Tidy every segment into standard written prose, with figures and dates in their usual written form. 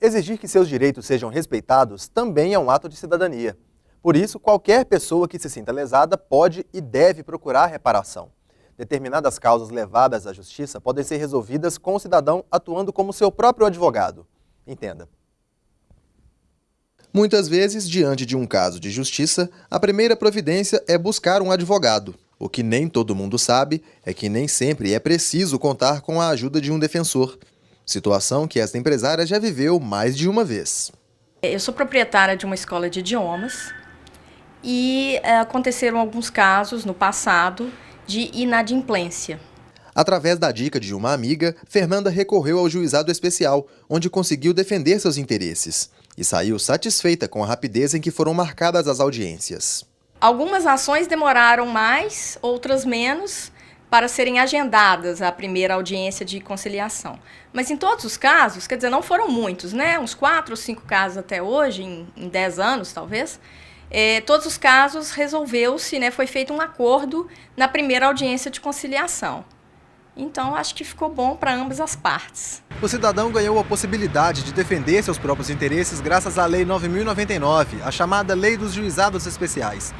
Exigir que seus direitos sejam respeitados também é um ato de cidadania. Por isso, qualquer pessoa que se sinta lesada pode e deve procurar reparação. Determinadas causas levadas à justiça podem ser resolvidas com o cidadão atuando como seu próprio advogado. Entenda. Muitas vezes, diante de um caso de justiça, a primeira providência é buscar um advogado. O que nem todo mundo sabe é que nem sempre é preciso contar com a ajuda de um defensor. Situação que esta empresária já viveu mais de uma vez. Eu sou proprietária de uma escola de idiomas e aconteceram alguns casos no passado de inadimplência. Através da dica de uma amiga, Fernanda recorreu ao juizado especial, onde conseguiu defender seus interesses. E saiu satisfeita com a rapidez em que foram marcadas as audiências. Algumas ações demoraram mais, outras menos, para serem agendadas a primeira audiência de conciliação. Mas em todos os casos, quer dizer, não foram muitos, né? Uns 4 ou 5 casos até hoje, em 10 anos talvez, todos os casos resolveu-se, né? Foi feito um acordo na primeira audiência de conciliação. Então, acho que ficou bom para ambas as partes. O cidadão ganhou a possibilidade de defender seus próprios interesses graças à Lei 9.099, a chamada Lei dos Juizados Especiais.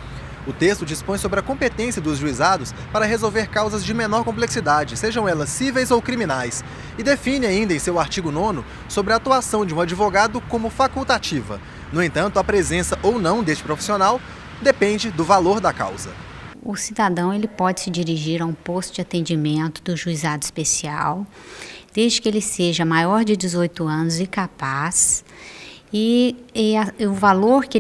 O texto dispõe sobre a competência dos juizados para resolver causas de menor complexidade, sejam elas cíveis ou criminais, e define ainda em seu artigo 9º sobre a atuação de um advogado como facultativa. No entanto, a presença ou não deste profissional depende do valor da causa. O cidadão ele pode se dirigir a um posto de atendimento do juizado especial, desde que ele seja maior de 18 anos e capaz, e o valor que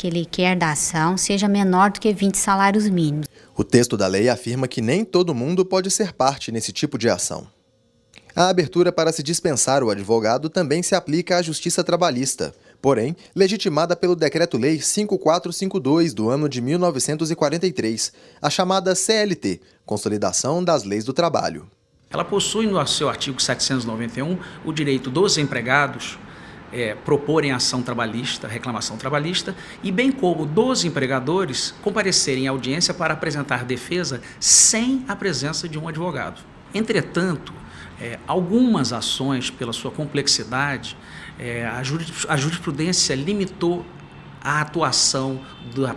ele quer da ação seja menor do que 20 salários mínimos. O texto da lei afirma que nem todo mundo pode ser parte nesse tipo de ação. A abertura para se dispensar o advogado também se aplica à Justiça Trabalhista, porém, legitimada pelo Decreto-Lei 5452 do ano de 1943, a chamada CLT, Consolidação das Leis do Trabalho. Ela possui no seu artigo 791 o direito dos empregados proporem ação trabalhista, reclamação trabalhista, e bem como dos empregadores comparecerem à audiência para apresentar defesa sem a presença de um advogado. Entretanto, algumas ações, pela sua complexidade, a jurisprudência limitou a atuação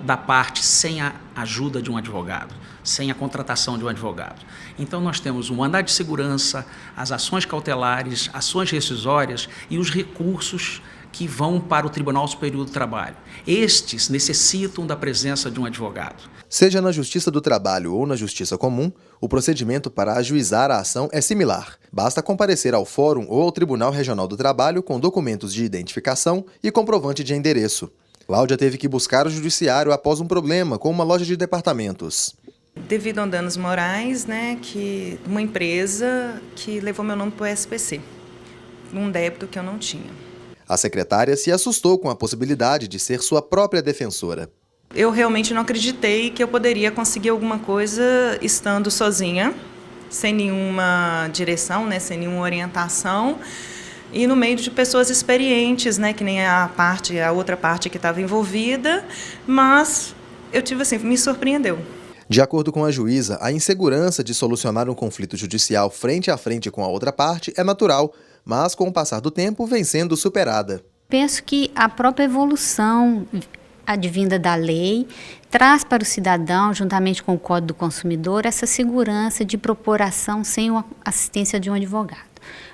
da parte sem a ajuda de um advogado, sem a contratação de um advogado. Então nós temos o mandado de segurança, as ações cautelares, ações rescisórias e os recursos que vão para o Tribunal Superior do Trabalho. Estes necessitam da presença de um advogado. Seja na Justiça do Trabalho ou na Justiça Comum, o procedimento para ajuizar a ação é similar. Basta comparecer ao Fórum ou ao Tribunal Regional do Trabalho com documentos de identificação e comprovante de endereço. Cláudia teve que buscar o judiciário após um problema com uma loja de departamentos. Devido a danos morais, que uma empresa que levou meu nome para o SPC, um débito que eu não tinha. A secretária se assustou com a possibilidade de ser sua própria defensora. Eu realmente não acreditei que eu poderia conseguir alguma coisa estando sozinha, sem nenhuma direção, sem nenhuma orientação, e no meio de pessoas experientes, que nem a outra parte que estava envolvida, mas eu tive me surpreendeu. De acordo com a juíza, a insegurança de solucionar um conflito judicial frente a frente com a outra parte é natural, mas com o passar do tempo vem sendo superada. Penso que a própria evolução advinda da lei traz para o cidadão, juntamente com o Código do Consumidor, essa segurança de propor ação sem a assistência de um advogado.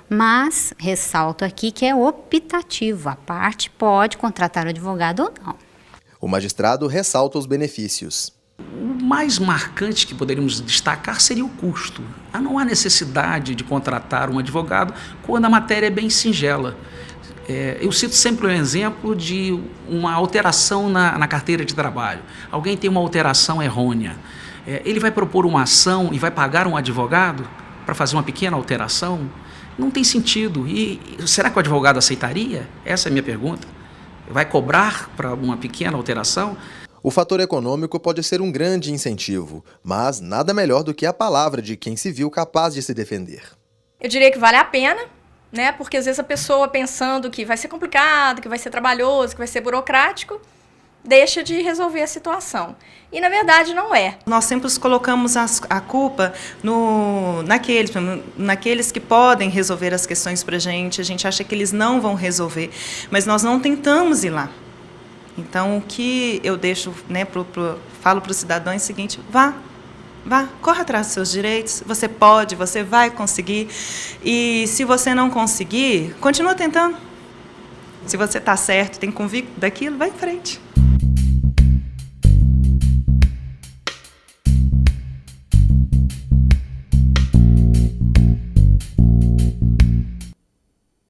Mas ressalto aqui que é optativo, a parte pode contratar o advogado ou não. O magistrado ressalta os benefícios. O mais marcante que poderíamos destacar seria o custo. Não há necessidade de contratar um advogado quando a matéria é bem singela. Eu cito sempre um exemplo de uma alteração na carteira de trabalho. Alguém tem uma alteração errônea. Ele vai propor uma ação e vai pagar um advogado para fazer uma pequena alteração? Não tem sentido. E será que o advogado aceitaria? Essa é a minha pergunta. Vai cobrar para uma pequena alteração? O fator econômico pode ser um grande incentivo, mas nada melhor do que a palavra de quem se viu capaz de se defender. Eu diria que vale a pena, porque às vezes a pessoa pensando que vai ser complicado, que vai ser trabalhoso, que vai ser burocrático, deixa de resolver a situação. E, na verdade, não é. Nós sempre colocamos a culpa naqueles que podem resolver as questões para a gente acha que eles não vão resolver, mas nós não tentamos ir lá. Então, o que eu deixo, né, falo para o cidadão é o seguinte: vá, corra atrás dos seus direitos, você pode, você vai conseguir, e se você não conseguir, continua tentando. Se você está certo, tem convicto daquilo, vai em frente.